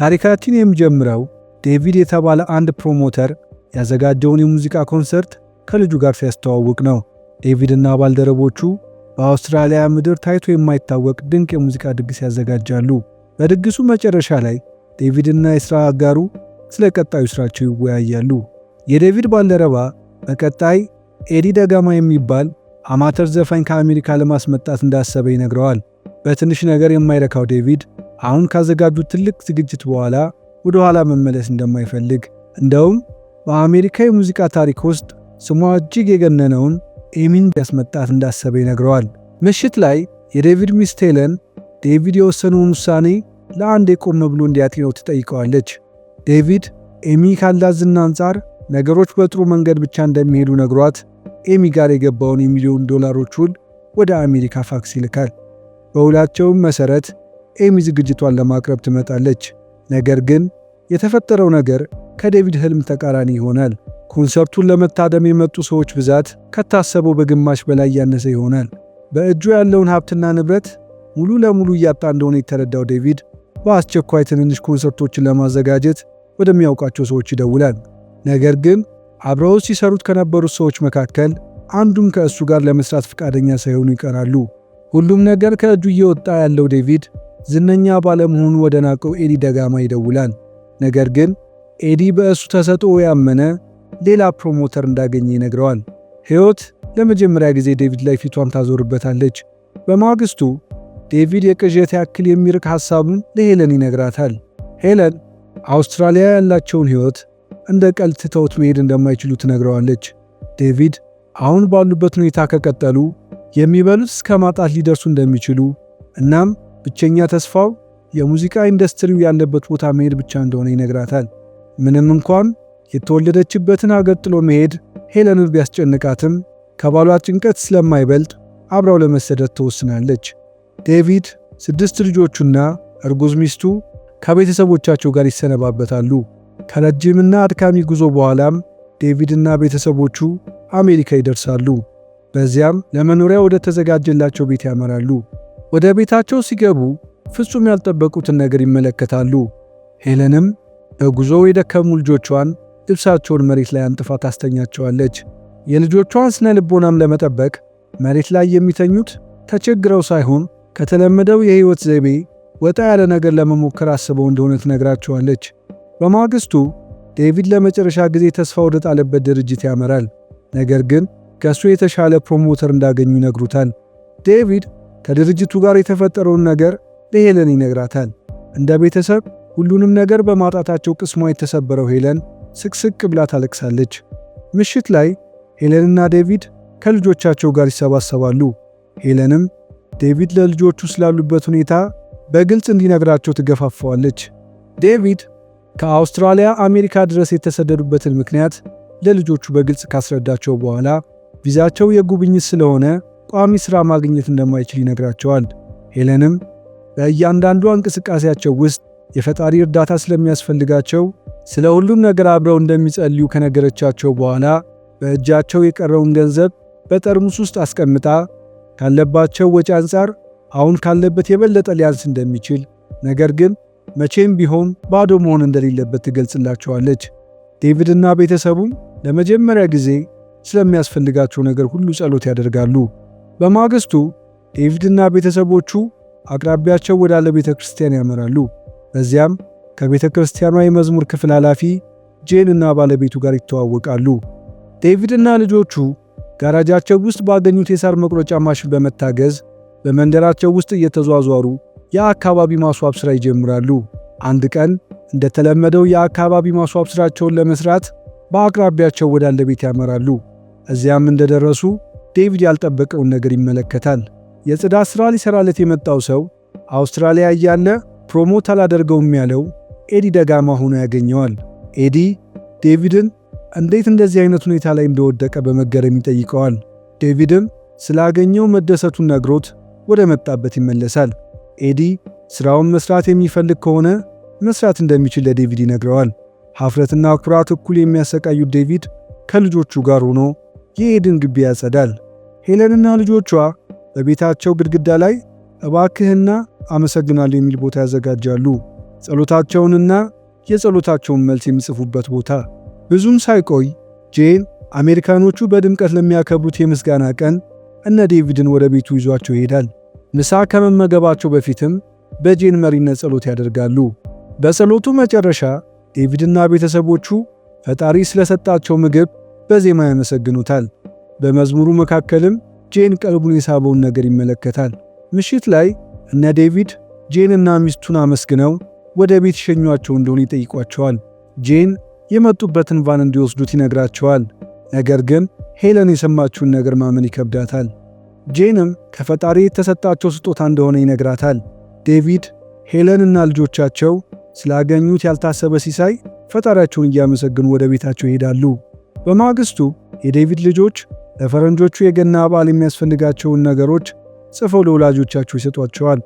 ታሪካችን የሚጀምረው ዴቪድ የተባለ አንድ ፕሮሞተር ያዘጋጀውን የሙዚቃ ኮንሰርት ከልጁ ጋር ሲያስተዋውቅ ነው። ዴቪድ እና ባልደረቦቹ በአውስትራሊያ ምድር ታይቶ የማይታወቅ ድንቅ የሙዚቃ ድግስ ያዘጋጃሉ። በድግሱ መጨረሻ ላይ ዴቪድ እና የሥራ አጋሩ ስለ ቀጣዩ ሥራቸው ይወያያሉ። የዴቪድ ባልደረባ በቀጣይ ኤዲ ደጋማ የሚባል አማተር ዘፋኝ ከአሜሪካ ለማስመጣት እንዳሰበ ይነግረዋል። በትንሽ ነገር የማይረካው ዴቪድ አሁን ካዘጋጁት ትልቅ ዝግጅት በኋላ ወደ ኋላ መመለስ እንደማይፈልግ እንደውም በአሜሪካ የሙዚቃ ታሪክ ውስጥ ስሟ እጅግ የገነነውን ኤሚን ያስመጣት እንዳሰበ ይነግረዋል። ምሽት ላይ የዴቪድ ሚስት ሄለን ዴቪድ የወሰነውን ውሳኔ ለአንድ ቆም ብሎ እንዲያጤነው ትጠይቀዋለች። ዴቪድ ኤሚ ካላት ዝና አንጻር ነገሮች በጥሩ መንገድ ብቻ እንደሚሄዱ ነግሯት ኤሚ ጋር የገባውን $1,000,000 ውል ወደ አሜሪካ ፋክስ ይልካል። በውላቸውም መሰረት ኤሚ ዝግጅቷን ለማቅረብ ትመጣለች። ነገር ግን የተፈጠረው ነገር ከዴቪድ ህልም ተቃራኒ ይሆናል። ኮንሰርቱን ለመታደም የመጡ ሰዎች ብዛት ከታሰበው በግማሽ በላይ ያነሰ ይሆናል። በእጁ ያለውን ሀብትና ንብረት ሙሉ ለሙሉ እያጣ እንደሆነ የተረዳው ዴቪድ በአስቸኳይ ትንንሽ ኮንሰርቶችን ለማዘጋጀት ወደሚያውቃቸው ሰዎች ይደውላል። ነገር ግን አብረው ሲሰሩት ከነበሩት ሰዎች መካከል አንዱም ከእሱ ጋር ለመስራት ፈቃደኛ ሳይሆኑ ይቀራሉ። ሁሉም ነገር ከእጁ እየወጣ ያለው ዴቪድ ዝነኛ ባለመሆኑ ወደ ናቀው ኤዲ ደጋማ ይደውላል። ነገር ግን ኤዲ በእሱ ተሰጥኦ ያመነ ሌላ ፕሮሞተር እንዳገኘ ይነግረዋል። ሕይወት ለመጀመሪያ ጊዜ ዴቪድ ላይ ፊቷን ታዞርበታለች። በማግስቱ ዴቪድ የቅዠት ያክል የሚርቅ ሐሳቡን ለሄለን ይነግራታል። ሄለን አውስትራሊያ ያላቸውን ሕይወት እንደ ቀልድ ትተውት መሄድ እንደማይችሉ ትነግረዋለች። ዴቪድ አሁን ባሉበት ሁኔታ ከቀጠሉ የሚበሉት እስከ ማጣት ሊደርሱ እንደሚችሉ እናም ብቸኛ ተስፋው የሙዚቃ ኢንዱስትሪው ያለበት ቦታ መሄድ ብቻ እንደሆነ ይነግራታል። ምንም እንኳን የተወለደችበትን አገር ጥሎ መሄድ ሄለንን ቢያስጨንቃትም ከባሏ ጭንቀት ስለማይበልጥ አብራው ለመሰደድ ትወስናለች። ዴቪድ 6 ልጆቹና እርጉዝ ሚስቱ ከቤተሰቦቻቸው ጋር ይሰነባበታሉ። ከረጅምና አድካሚ ጉዞ በኋላም ዴቪድና ቤተሰቦቹ አሜሪካ ይደርሳሉ። በዚያም ለመኖሪያ ወደ ተዘጋጀላቸው ቤት ያመራሉ። ወደ ቤታቸው ሲገቡ ፍጹም ያልጠበቁትን ነገር ይመለከታሉ። ሄለንም በጉዞው የደከሙ ልጆቿን ልብሳቸውን መሬት ላይ አንጥፋ ታስተኛቸዋለች። የልጆቿን ስነ ልቦናም ለመጠበቅ መሬት ላይ የሚተኙት ተቸግረው ሳይሆን ከተለመደው የሕይወት ዘይቤ ወጣ ያለ ነገር ለመሞከር አስበው እንደሆነ ትነግራቸዋለች። በማግስቱ ዴቪድ ለመጨረሻ ጊዜ ተስፋ ወደ ጣለበት ድርጅት ያመራል። ነገር ግን ከእሱ የተሻለ ፕሮሞተር እንዳገኙ ይነግሩታል። ዴቪድ ከድርጅቱ ጋር የተፈጠረውን ነገር ለሄለን ይነግራታል። እንደ ቤተሰብ ሁሉንም ነገር በማጣታቸው ቅስሟ የተሰበረው ሄለን ስቅስቅ ብላ ታለቅሳለች። ምሽት ላይ ሄለንና ዴቪድ ከልጆቻቸው ጋር ይሰባሰባሉ። ሄለንም ዴቪድ ለልጆቹ ስላሉበት ሁኔታ በግልጽ እንዲነግራቸው ትገፋፋዋለች። ዴቪድ ከአውስትራሊያ አሜሪካ ድረስ የተሰደዱበትን ምክንያት ለልጆቹ በግልጽ ካስረዳቸው በኋላ ቪዛቸው የጉብኝት ስለሆነ ቋሚ ሥራ ማግኘት እንደማይችል ይነግራቸዋል። ሄለንም በእያንዳንዷ እንቅስቃሴያቸው ውስጥ የፈጣሪ እርዳታ ስለሚያስፈልጋቸው ስለ ሁሉም ነገር አብረው እንደሚጸልዩ ከነገረቻቸው በኋላ በእጃቸው የቀረውን ገንዘብ በጠርሙስ ውስጥ አስቀምጣ ካለባቸው ወጪ አንጻር አሁን ካለበት የበለጠ ሊያንስ እንደሚችል ነገር ግን መቼም ቢሆን ባዶ መሆን እንደሌለበት ትገልጽላቸዋለች። ዴቪድና ቤተሰቡም ለመጀመሪያ ጊዜ ስለሚያስፈልጋቸው ነገር ሁሉ ጸሎት ያደርጋሉ። በማግስቱ ዴቪድና ቤተሰቦቹ አቅራቢያቸው ወዳለ ቤተ ክርስቲያን ያመራሉ። በዚያም ከቤተ ክርስቲያኗ የመዝሙር ክፍል ኃላፊ ጄን እና ባለቤቱ ጋር ይተዋወቃሉ። ዴቪድና ልጆቹ ጋራጃቸው ውስጥ ባገኙት የሳር መቁረጫ ማሽን በመታገዝ በመንደራቸው ውስጥ እየተዟዟሩ የአካባቢ ማስዋብ ሥራ ይጀምራሉ። አንድ ቀን እንደተለመደው የአካባቢ ማስዋብ ሥራቸውን ለመስራት በአቅራቢያቸው ወዳለ ቤት ያመራሉ። እዚያም እንደደረሱ ዴቪድ ያልጠበቀውን ነገር ይመለከታል። የጽዳት ሥራ ሊሰራለት የመጣው ሰው አውስትራሊያ እያለ ፕሮሞት አላደርገውም ያለው ኤዲ ደጋማ ሆኖ ያገኘዋል። ኤዲ ዴቪድን እንዴት እንደዚህ አይነት ሁኔታ ላይ እንደወደቀ በመገረም ይጠይቀዋል። ዴቪድም ስላገኘው መደሰቱን ነግሮት ወደ መጣበት ይመለሳል። ኤዲ ሥራውን መስራት የሚፈልግ ከሆነ መስራት እንደሚችል ለዴቪድ ይነግረዋል። ሀፍረትና ኩራት እኩል የሚያሰቃዩት ዴቪድ ከልጆቹ ጋር ሆኖ የኤድን ግቢ ያጸዳል። ሄለንና ልጆቿ በቤታቸው ግድግዳ ላይ እባክህና አመሰግናለሁ የሚል ቦታ ያዘጋጃሉ። ጸሎታቸውንና የጸሎታቸውን መልስ የሚጽፉበት ቦታ። ብዙም ሳይቆይ ጄን አሜሪካኖቹ በድምቀት ለሚያከብሩት የምስጋና ቀን እነ ዴቪድን ወደ ቤቱ ይዟቸው ይሄዳል። ምሳ ከመመገባቸው በፊትም በጄን መሪነት ጸሎት ያደርጋሉ። በጸሎቱ መጨረሻ ዴቪድና ቤተሰቦቹ ፈጣሪ ስለሰጣቸው ምግብ በዜማ ያመሰግኑታል። በመዝሙሩ መካከልም ጄን ቀልቡን የሳበውን ነገር ይመለከታል። ምሽት ላይ እነ ዴቪድ ጄንና ሚስቱን አመስግነው ወደ ቤት ይሸኟቸው እንደሆነ ይጠይቋቸዋል። ጄን የመጡበትን ቫን እንዲወስዱት ይነግራቸዋል። ነገር ግን ሄለን የሰማችውን ነገር ማመን ይከብዳታል። ጄንም ከፈጣሪ የተሰጣቸው ስጦታ እንደሆነ ይነግራታል። ዴቪድ ሄለንና ልጆቻቸው ስላገኙት ያልታሰበ ሲሳይ ፈጣሪያቸውን እያመሰገኑ ወደ ቤታቸው ይሄዳሉ። በማግስቱ የዴቪድ ልጆች ለፈረንጆቹ የገና በዓል የሚያስፈልጋቸውን ነገሮች ጽፈው ለወላጆቻቸው ይሰጧቸዋል።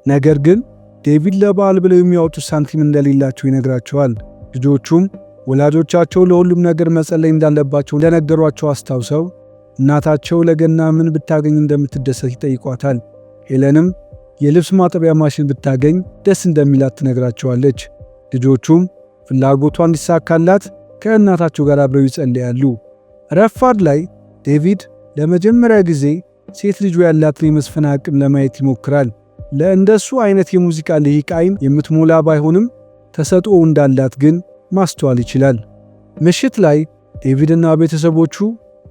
ነገር ግን ዴቪድ ለበዓል ብለው የሚያወጡት ሳንቲም እንደሌላቸው ይነግራቸዋል። ልጆቹም ወላጆቻቸው ለሁሉም ነገር መጸለይ እንዳለባቸው እንደነገሯቸው አስታውሰው እናታቸው ለገና ምን ብታገኝ እንደምትደሰት ይጠይቋታል። ሄለንም የልብስ ማጠቢያ ማሽን ብታገኝ ደስ እንደሚላት ትነግራቸዋለች። ልጆቹም ፍላጎቷ እንዲሳካላት ከእናታቸው ጋር አብረው ይጸልያሉ። ረፋድ ላይ ዴቪድ ለመጀመሪያ ጊዜ ሴት ልጁ ያላትን የመዝፈን አቅም ለማየት ይሞክራል። ለእንደሱ አይነት የሙዚቃ ልሂቅ ዓይን የምትሞላ ባይሆንም ተሰጥኦ እንዳላት ግን ማስተዋል ይችላል። ምሽት ላይ ዴቪድና ቤተሰቦቹ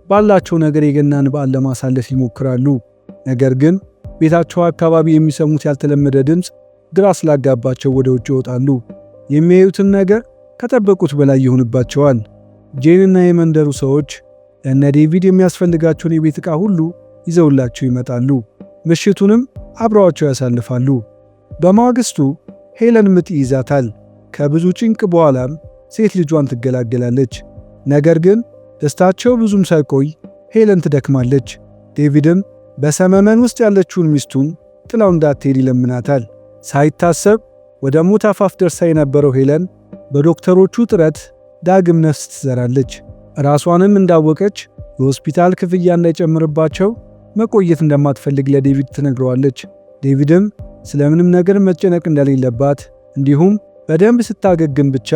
ባላቸው ነገር የገናን በዓል ለማሳለፍ ይሞክራሉ። ነገር ግን ቤታቸው አካባቢ የሚሰሙት ያልተለመደ ድምፅ ግራ ስላጋባቸው ወደ ውጭ ይወጣሉ። የሚያዩትን ነገር ከጠበቁት በላይ ይሆንባቸዋል። ጄንና የመንደሩ ሰዎች ለእነ ዴቪድ የሚያስፈልጋቸውን የቤት ዕቃ ሁሉ ይዘውላቸው ይመጣሉ። ምሽቱንም አብረዋቸው ያሳልፋሉ። በማግስቱ ሄለን ምጥ ይይዛታል። ከብዙ ጭንቅ በኋላም ሴት ልጇን ትገላገላለች። ነገር ግን ደስታቸው ብዙም ሳይቆይ ሄለን ትደክማለች። ዴቪድም በሰመመን ውስጥ ያለችውን ሚስቱን ጥላው እንዳትሄድ ይለምናታል። ሳይታሰብ ወደ ሞት አፋፍ ደርሳ የነበረው ሄለን በዶክተሮቹ ጥረት ዳግም ነፍስ ትዘራለች። ራሷንም እንዳወቀች የሆስፒታል ክፍያ እንዳይጨምርባቸው መቆየት እንደማትፈልግ ለዴቪድ ትነግረዋለች። ዴቪድም ስለምንም ነገር መጨነቅ እንደሌለባት እንዲሁም በደንብ ስታገግም ብቻ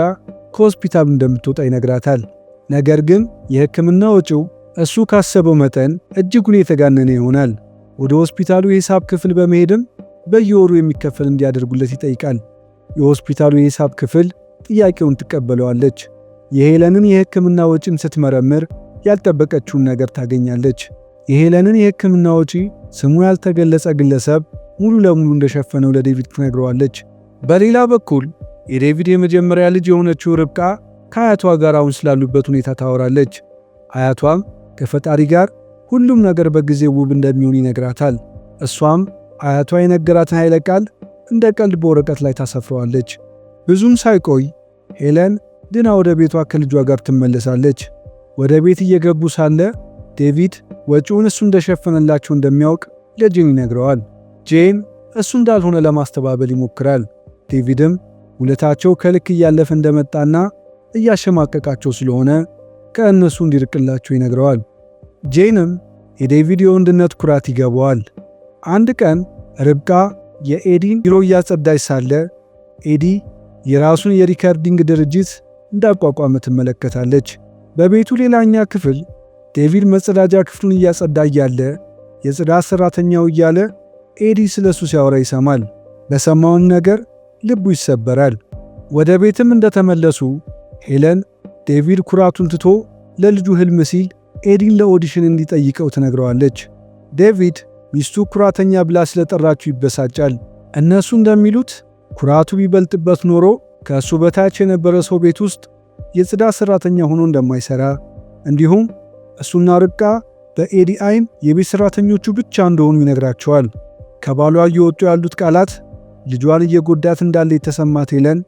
ከሆስፒታሉ እንደምትወጣ ይነግራታል። ነገር ግን የሕክምና ወጪው እሱ ካሰበው መጠን እጅጉን የተጋነነ ይሆናል። ወደ ሆስፒታሉ የሂሳብ ክፍል በመሄድም በየወሩ የሚከፈል እንዲያደርጉለት ይጠይቃል። የሆስፒታሉ የሂሳብ ክፍል ጥያቄውን ትቀበለዋለች። የሄለንን የሕክምና ወጪን ስትመረምር ያልጠበቀችውን ነገር ታገኛለች። የሄለንን የሕክምና ወጪ ስሙ ያልተገለጸ ግለሰብ ሙሉ ለሙሉ እንደሸፈነው ለዴቪድ ትነግረዋለች። በሌላ በኩል የዴቪድ የመጀመሪያ ልጅ የሆነችው ርብቃ ከአያቷ ጋር አሁን ስላሉበት ሁኔታ ታወራለች። አያቷም ከፈጣሪ ጋር ሁሉም ነገር በጊዜው ውብ እንደሚሆን ይነግራታል። እሷም አያቷ የነገራትን ኃይለ ቃል እንደ ቀልድ በወረቀት ላይ ታሰፍረዋለች። ብዙም ሳይቆይ ሄለን ድና ወደ ቤቷ ከልጇ ጋር ትመለሳለች። ወደ ቤት እየገቡ ሳለ ዴቪድ ወጪውን እሱ እንደሸፈነላቸው እንደሚያውቅ ለጄን ይነግረዋል። ጄን እሱ እንዳልሆነ ለማስተባበል ይሞክራል። ዴቪድም ውለታቸው ከልክ እያለፈ እንደመጣና እያሸማቀቃቸው ስለሆነ ከእነሱ እንዲርቅላቸው ይነግረዋል። ጄንም የዴቪድ የወንድነት ኩራት ይገባዋል። አንድ ቀን ርብቃ የኤዲን ቢሮ እያጸዳች ሳለ ኤዲ የራሱን የሪከርዲንግ ድርጅት እንዳቋቋመ ትመለከታለች። በቤቱ ሌላኛ ክፍል ዴቪድ መጸዳጃ ክፍሉን እያጸዳ እያለ የጽዳት ሠራተኛው እያለ ኤዲ ስለሱ ሲያወራ ይሰማል። በሰማውን ነገር ልቡ ይሰበራል። ወደ ቤትም እንደተመለሱ ሄለን ዴቪድ ኩራቱን ትቶ ለልጁ ህልም ሲል ኤዲን ለኦዲሽን እንዲጠይቀው ትነግረዋለች። ዴቪድ ሚስቱ ኩራተኛ ብላ ስለጠራችው ይበሳጫል። እነሱ እንደሚሉት ኩራቱ ቢበልጥበት ኖሮ ከእሱ በታች የነበረ ሰው ቤት ውስጥ የጽዳት ሠራተኛ ሆኖ እንደማይሠራ እንዲሁም እሱና ርብቃ በኤዲ አይን የቤት ሠራተኞቹ ብቻ እንደሆኑ ይነግራቸዋል። ከባሏ እየወጡ ያሉት ቃላት ልጇን እየጎዳት እንዳለ የተሰማት ሄለን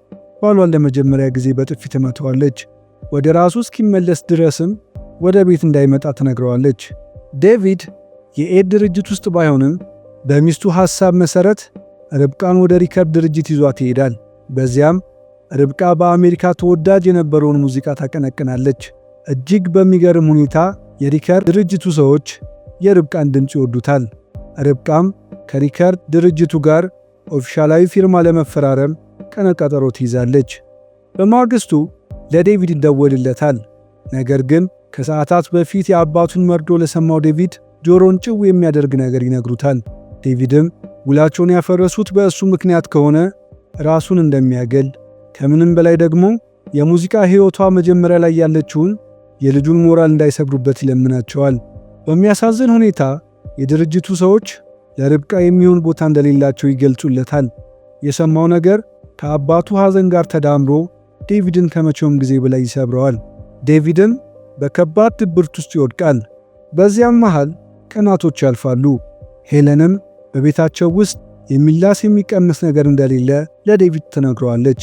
ባሏን ለመጀመሪያ ጊዜ በጥፊ ትመታዋለች። ወደ ራሱ እስኪመለስ ድረስም ወደ ቤት እንዳይመጣ ትነግረዋለች። ዴቪድ የኤድ ድርጅት ውስጥ ባይሆንም በሚስቱ ሐሳብ መሠረት ርብቃን ወደ ሪከርድ ድርጅት ይዟት ይሄዳል። በዚያም ርብቃ በአሜሪካ ተወዳጅ የነበረውን ሙዚቃ ታቀነቅናለች። እጅግ በሚገርም ሁኔታ የሪከርድ ድርጅቱ ሰዎች የርብቃን ድምፅ ይወዱታል። ርብቃም ከሪከርድ ድርጅቱ ጋር ኦፊሻላዊ ፊርማ ለመፈራረም ቀነ ቀጠሮ ትይዛለች። በማግስቱ ለዴቪድ ይደወልለታል። ነገር ግን ከሰዓታት በፊት የአባቱን መርዶ ለሰማው ዴቪድ ጆሮን ጭው የሚያደርግ ነገር ይነግሩታል። ዴቪድም ውላቸውን ያፈረሱት በእሱ ምክንያት ከሆነ ራሱን እንደሚያገል፣ ከምንም በላይ ደግሞ የሙዚቃ ሕይወቷ መጀመሪያ ላይ ያለችውን የልጁን ሞራል እንዳይሰብሩበት ይለምናቸዋል። በሚያሳዝን ሁኔታ የድርጅቱ ሰዎች ለርብቃ የሚሆን ቦታ እንደሌላቸው ይገልጹለታል። የሰማው ነገር ከአባቱ ሐዘን ጋር ተዳምሮ ዴቪድን ከመቼውም ጊዜ በላይ ይሰብረዋል። ዴቪድም በከባድ ድብርት ውስጥ ይወድቃል። በዚያም መሃል ቀናቶች ያልፋሉ። ሄለንም በቤታቸው ውስጥ የሚላስ የሚቀመስ ነገር እንደሌለ ለዴቪድ ትነግረዋለች።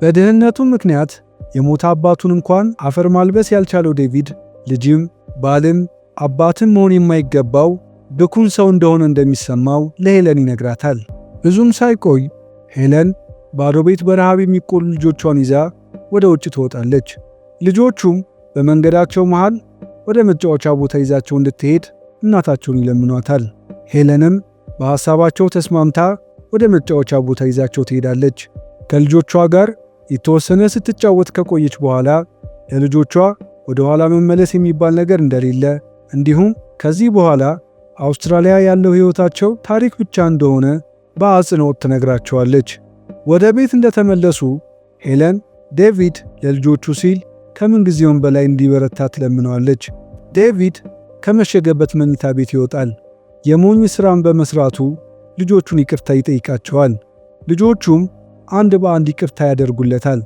በድህነቱ ምክንያት የሞተ አባቱን እንኳን አፈር ማልበስ ያልቻለው ዴቪድ ልጅም ባልም አባትም መሆን የማይገባው ብኩን ሰው እንደሆነ እንደሚሰማው ለሄለን ይነግራታል። ብዙም ሳይቆይ ሄለን ባዶ ቤት በረሃብ የሚቆሉ ልጆቿን ይዛ ወደ ውጭ ትወጣለች። ልጆቹም በመንገዳቸው መሃል ወደ መጫወቻ ቦታ ይዛቸው እንድትሄድ እናታቸውን ይለምኗታል። ሄለንም በሐሳባቸው ተስማምታ ወደ መጫወቻ ቦታ ይዛቸው ትሄዳለች። ከልጆቿ ጋር የተወሰነ ስትጫወት ከቆየች በኋላ ለልጆቿ ወደ ኋላ መመለስ የሚባል ነገር እንደሌለ እንዲሁም ከዚህ በኋላ አውስትራሊያ ያለው ሕይወታቸው ታሪክ ብቻ እንደሆነ በአጽንኦት ትነግራቸዋለች። ወደ ቤት እንደተመለሱ ሄለን ዴቪድ ለልጆቹ ሲል ከምን ጊዜውም በላይ እንዲበረታ ትለምነዋለች። ዴቪድ ከመሸገበት መኝታ ቤት ይወጣል። የሞኝ ሥራን በመስራቱ ልጆቹን ይቅርታ ይጠይቃቸዋል። ልጆቹም አንድ በአንድ ይቅርታ ያደርጉለታል።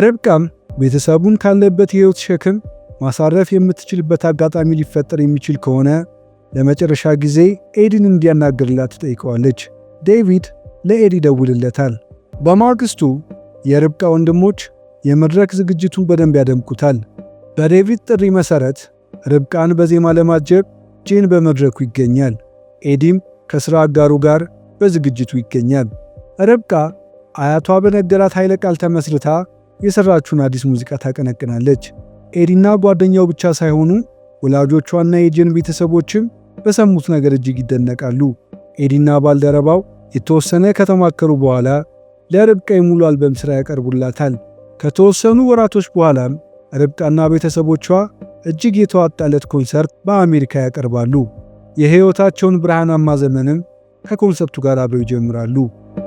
ርብቃም ቤተሰቡን ካለበት የሕይወት ሸክም ማሳረፍ የምትችልበት አጋጣሚ ሊፈጠር የሚችል ከሆነ ለመጨረሻ ጊዜ ኤዲን እንዲያናግርላት ትጠይቀዋለች። ዴቪድ ለኤዲ ይደውልለታል። በማግስቱ የርብቃ ወንድሞች የመድረክ ዝግጅቱን በደንብ ያደምቁታል። በዴቪድ ጥሪ መሠረት ርብቃን በዜማ ለማጀብ ጄን በመድረኩ ይገኛል። ኤዲም ከሥራ አጋሩ ጋር በዝግጅቱ ይገኛል። ርብቃ አያቷ በነገራት ኃይለ ቃል ተመስርታ የሠራችውን አዲስ ሙዚቃ ታቀነቅናለች። ኤዲና ጓደኛው ብቻ ሳይሆኑ ወላጆቿና የጄን ቤተሰቦችም በሰሙት ነገር እጅግ ይደነቃሉ። ኤዲና ባልደረባው የተወሰነ ከተማከሩ በኋላ ለርብቃ የሙሉ አልበም ሥራ ያቀርቡላታል። ከተወሰኑ ወራቶች በኋላም ርብቃና ቤተሰቦቿ እጅግ የተዋጣለት ኮንሰርት በአሜሪካ ያቀርባሉ። የሕይወታቸውን ብርሃናማ ዘመንም ከኮንሰርቱ ጋር አብረው ይጀምራሉ።